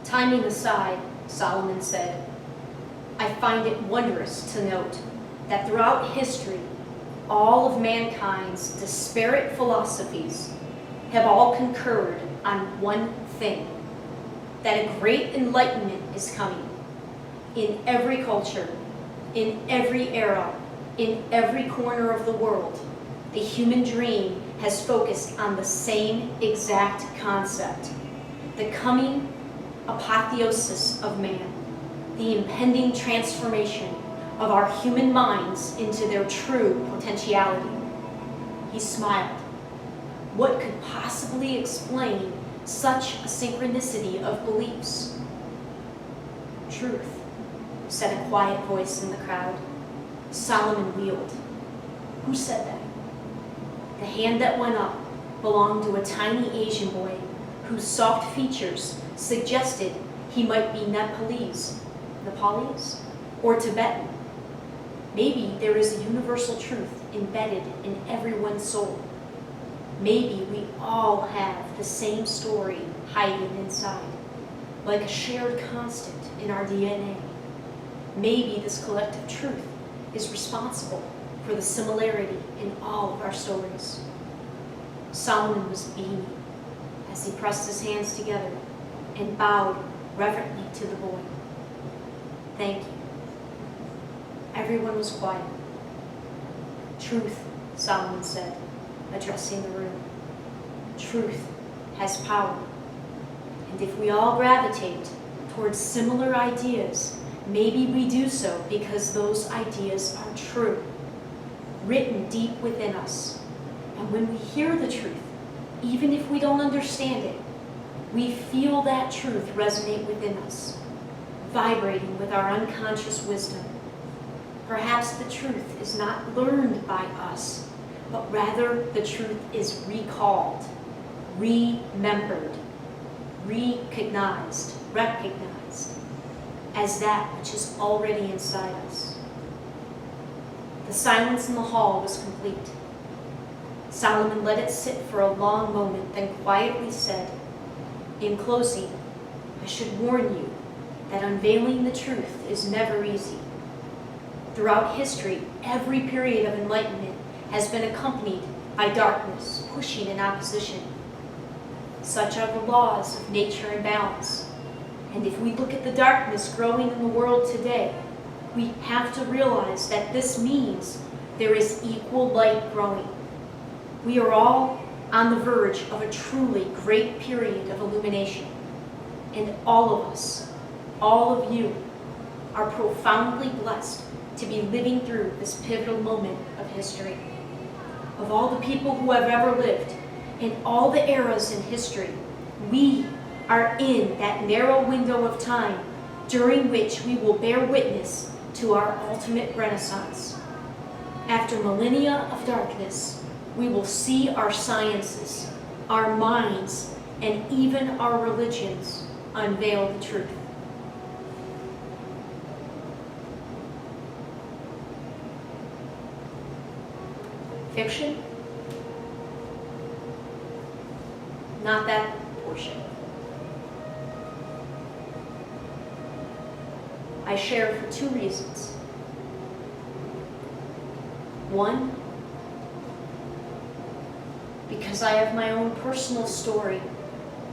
Timing aside, Solomon said, I find it wondrous to note that throughout history, all of mankind's disparate philosophies have all concurred on one thing, that a great enlightenment is coming. In every culture, in every era, in every corner of the world, the human dream has focused on the same exact concept, the coming apotheosis of man, the impending transformation of our human minds into their true potentiality. He smiled. What could possibly explain such a synchronicity of beliefs? Truth, said a quiet voice in the crowd. Solomon wheeled. Who said that? The hand that went up belonged to a tiny Asian boy whose soft features suggested he might be Nepalese, or Tibetan. Maybe there is a universal truth embedded in everyone's soul. Maybe we all have the same story hiding inside, like a shared constant in our DNA. Maybe this collective truth is responsible for the similarity in all of our stories. Solomon was beaming as he pressed his hands together and bowed reverently to the boy. Thank you. Everyone was quiet. Truth, Solomon said, addressing the room. Truth has power. And if we all gravitate towards similar ideas, maybe we do so because those ideas are true, written deep within us. And when we hear the truth, even if we don't understand it, we feel that truth resonate within us, vibrating with our unconscious wisdom. Perhaps the truth is not learned by us, but rather the truth is recalled, remembered, recognized as that which is already inside us. The silence in the hall was complete. Solomon let it sit for a long moment, then quietly said, in closing, I should warn you that unveiling the truth is never easy. Throughout history, every period of enlightenment has been accompanied by darkness, pushing in opposition. Such are the laws of nature and balance. And if we look at the darkness growing in the world today, we have to realize that this means there is equal light growing. We are all on the verge of a truly great period of illumination. And all of us, all of you, are profoundly blessed to be living through this pivotal moment of history. Of all the people who have ever lived, in all the eras in history, we are in that narrow window of time during which we will bear witness to our ultimate renaissance. After millennia of darkness, we will see our sciences, our minds, and even our religions unveil the truth. Fiction? Not that portion. I share for two reasons. One, because I have my own personal story,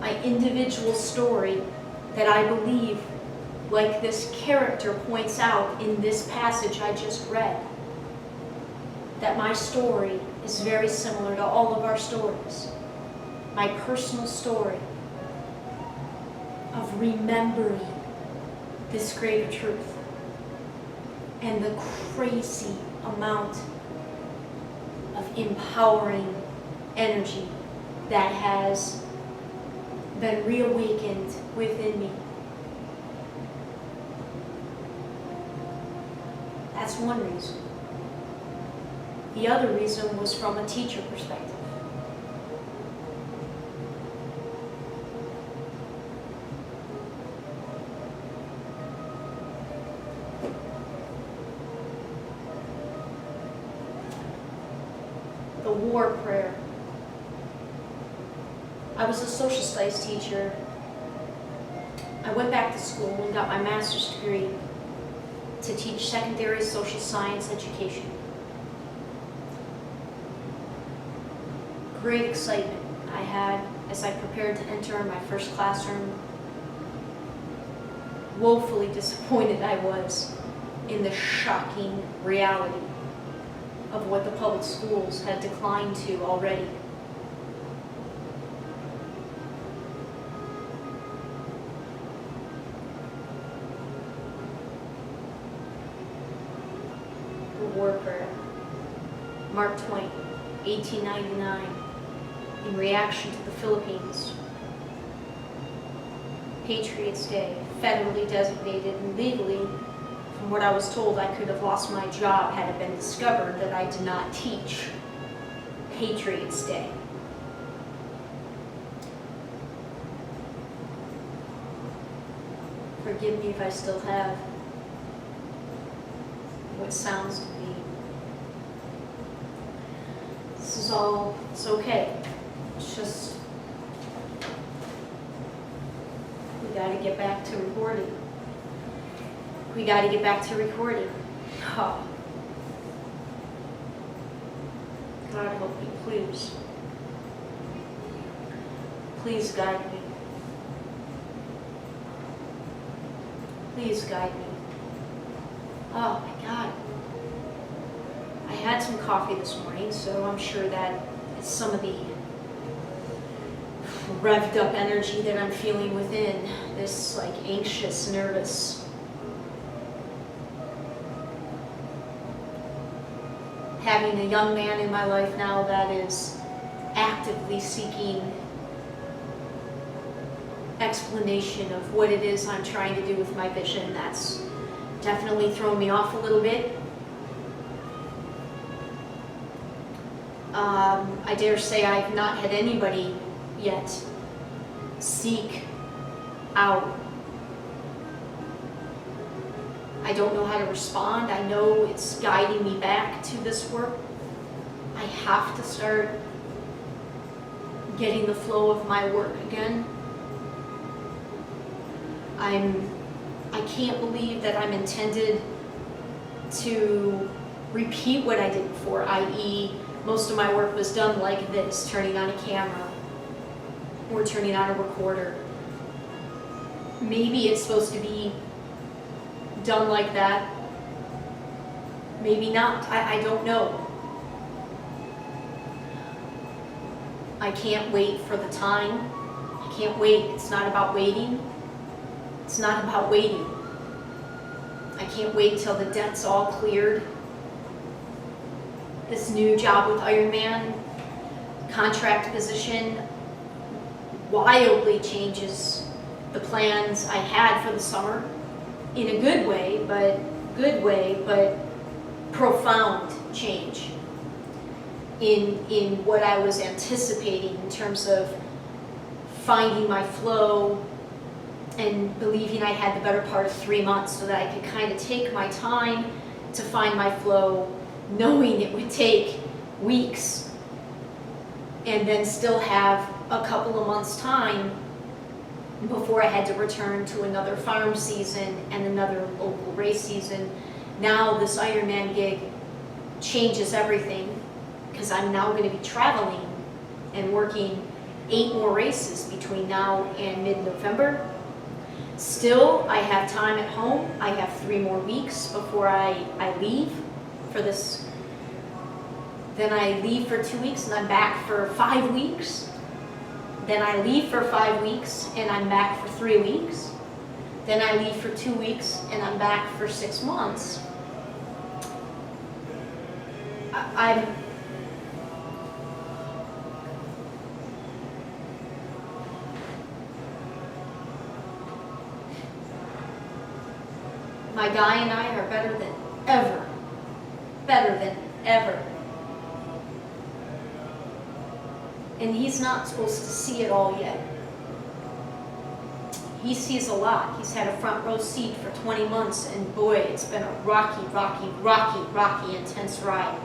my individual story that I believe, like this character points out in this passage I just read, that my story is very similar to all of our stories. My personal story of remembering this greater truth and the crazy amount of empowering energy that has been reawakened within me. That's one reason. The other reason was from a teacher perspective. The war prayer. I was a social studies teacher. I went back to school and got my master's degree to teach secondary social science education. Great excitement I had as I prepared to enter my first classroom. Woefully disappointed I was in the shocking reality of what the public schools had declined to already. The War Prayer, Mark Twain, 1899, in reaction to the Philippines. Patriots Day, federally designated, and legally, from what I was told, I could have lost my job had it been discovered that I did not teach Patriots Day. Forgive me if I still have what sounds to be. This is all, it's okay. It's just, we gotta get back to recording. We gotta get back to recording. Oh. God help me, please. Please guide me. Please guide me. Oh my God. I had some coffee this morning, so I'm sure that it's some of the revved up energy that I'm feeling within, this like anxious, nervous. Having a young man in my life now that is actively seeking explanation of what it is I'm trying to do with my vision, that's definitely thrown me off a little bit. I dare say I've not had anybody yet seek out. I don't know how to respond. I know it's guiding me back to this work. I have to start getting the flow of my work again. I can't believe that I'm intended to repeat what I did before, i.e., most of my work was done like this, turning on a camera or turning on a recorder. Maybe it's supposed to be done like that. Maybe not. I don't know. I can't wait for the time. I can't wait. It's not about waiting. It's not about waiting. I can't wait till the debt's all cleared. This new job with Ironman, contract position, wildly changes the plans I had for the summer in a good way, but profound change in what I was anticipating in terms of finding my flow and believing I had the better part of 3 months so that I could kind of take my time to find my flow, knowing it would take weeks and then still have a couple of months' time before I had to return to another farm season and another local race season. Now this Ironman gig changes everything because I'm now going to be traveling and working 8 more races between now and mid-November. Still, I have time at home. I have 3 more weeks before I leave for this. Then I leave for 2 weeks and I'm back for 5 weeks. Then I leave for 5 weeks and I'm back for 3 weeks. Then I leave for 2 weeks and I'm back for 6 months. My guy and I are better than ever. Better than ever. And he's not supposed to see it all yet. He sees a lot. He's had a front row seat for 20 months, and boy, it's been a rocky, intense ride.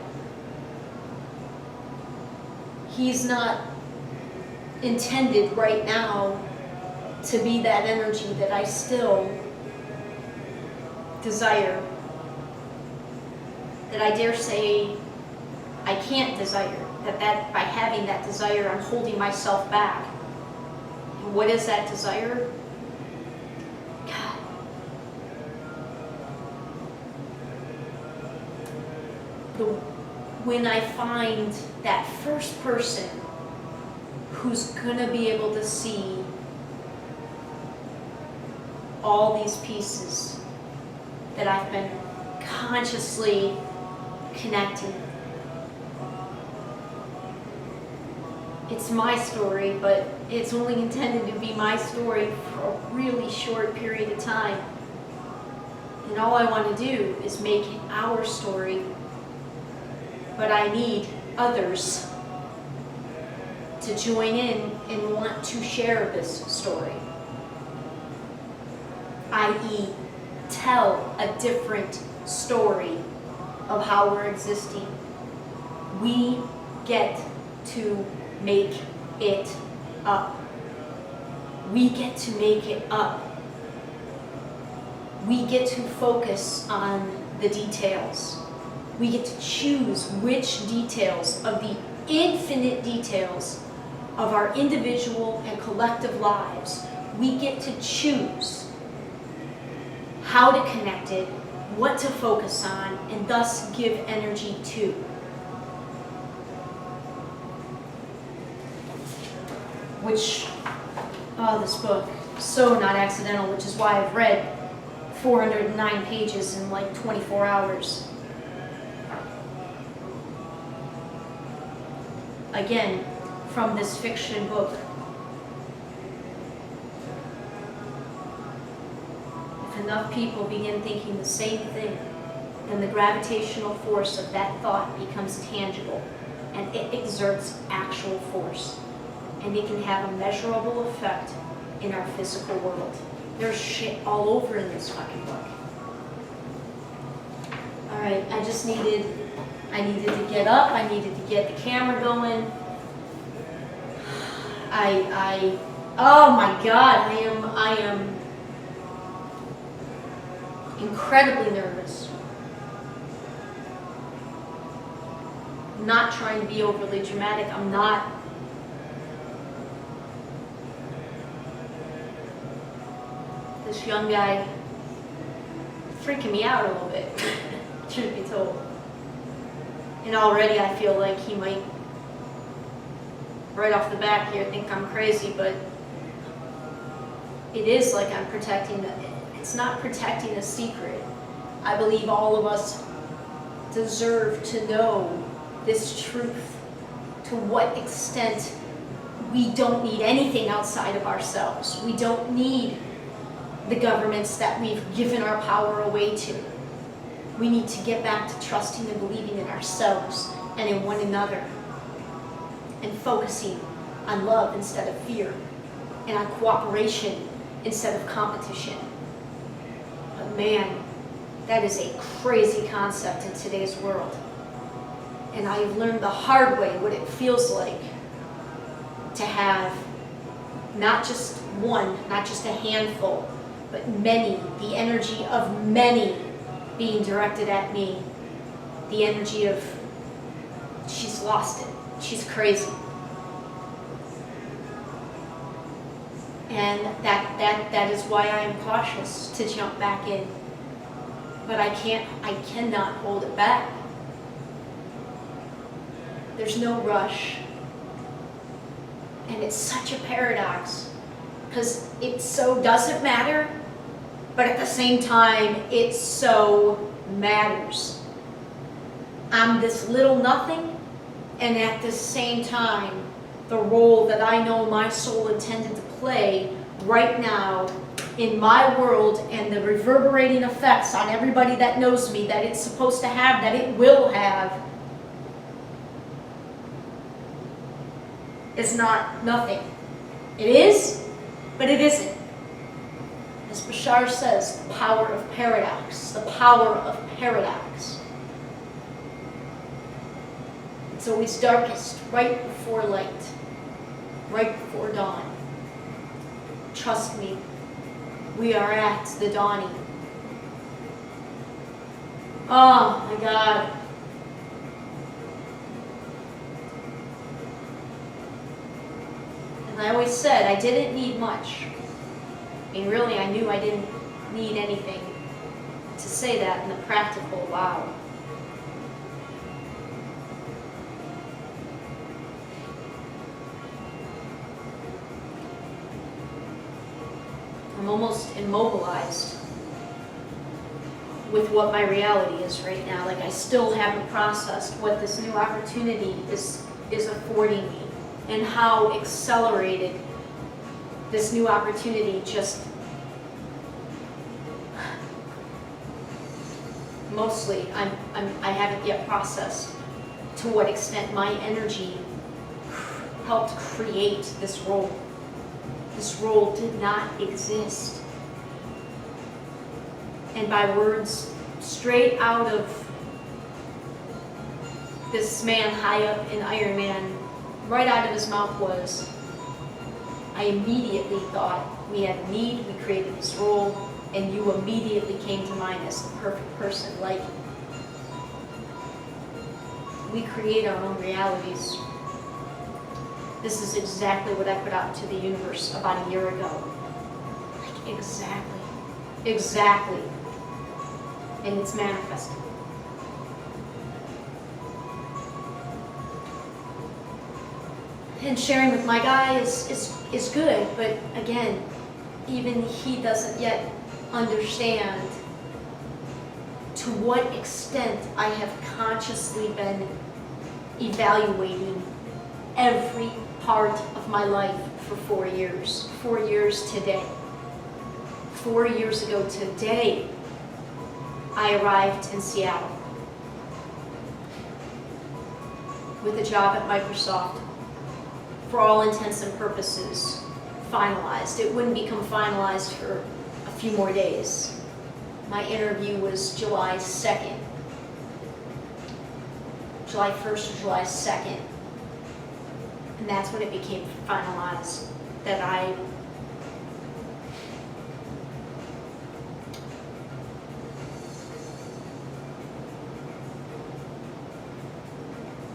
He's not intended right now to be that energy that I still desire, that I dare say I can't desire, that by having that desire I'm holding myself back. And what is that desire? God. When I find that first person who's gonna be able to see all these pieces that I've been consciously connecting. It's my story, but it's only intended to be my story for a really short period of time. And all I want to do is make it our story, but I need others to join in and want to share this story. i.e., tell a different story of how we're existing. We get to make it up. We get to make it up. We get to focus on the details. We get to choose which details of the infinite details of our individual and collective lives. We get to choose how to connect it, what to focus on, and thus give energy to. Which, this book, so not accidental, which is why I've read 409 pages in like 24 hours. Again, from this fiction book. If enough people begin thinking the same thing, then the gravitational force of that thought becomes tangible, and it exerts actual force. And it can have a measurable effect in our physical world. There's shit all over in this fucking book. Alright, I needed to get up, I needed to get the camera going. Oh my God, I am incredibly nervous. I'm not trying to be overly dramatic, I'm not. This young guy freaking me out a little bit, truth be told. And already I feel like he might, right off the bat here, think I'm crazy, but it is like I'm protecting it's not protecting a secret. I believe all of us deserve to know this truth, to what extent we don't need anything outside of ourselves. We don't need the governments that we've given our power away to. We need to get back to trusting and believing in ourselves and in one another, and focusing on love instead of fear, and on cooperation instead of competition. But man, that is a crazy concept in today's world. And I've learned the hard way what it feels like to have not just one, not just a handful, but many, the energy of many being directed at me. The energy of, she's lost it, she's crazy. And that is why I am cautious to jump back in. But I cannot hold it back. There's no rush. And it's such a paradox, because it so doesn't matter, but at the same time, it so matters. I'm this little nothing, and at the same time, the role that I know my soul intended to play right now in my world, and the reverberating effects on everybody that knows me, that it's supposed to have, that it will have, is not nothing. It is, but it isn't. As Bashar says, the power of paradox, the power of paradox. It's always darkest right before light, right before dawn. Trust me, we are at the dawning. Oh my God. And I always said I didn't need much. I mean, really, I knew I didn't need anything to say that in the practical, wow. I'm almost immobilized with what my reality is right now. Like, I still haven't processed what this new opportunity is affording me and how accelerated this new opportunity just mostly I haven't yet processed to what extent my energy helped create this role. This role did not exist. And by words straight out of this man high up in Iron Man, right out of his mouth was, I immediately thought we had a need, we created this role, and you immediately came to mind as the perfect person. Like, we create our own realities. This is exactly what I put out into the universe about a year ago. Like, exactly. And it's manifested. And sharing with my guy is good, but again, even he doesn't yet understand to what extent I have consciously been evaluating every part of my life for 4 years. 4 years today. 4 years ago today, I arrived in Seattle with a job at Microsoft, for all intents and purposes, finalized. It wouldn't become finalized for a few more days. My interview was July 2nd. July 1st or July 2nd. And that's when it became finalized that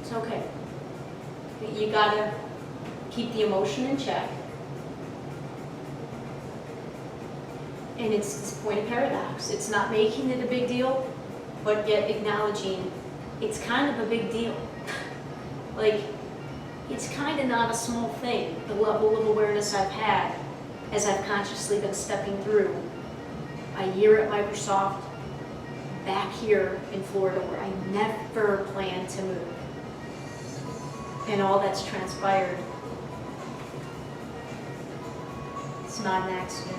it's okay. You gotta keep the emotion in check. And it's this point of paradox. It's not making it a big deal, but yet acknowledging it's kind of a big deal. Like, it's kind of not a small thing, the level of awareness I've had as I've consciously been stepping through a year at Microsoft, back here in Florida where I never planned to move. And all that's transpired. It's not an accident.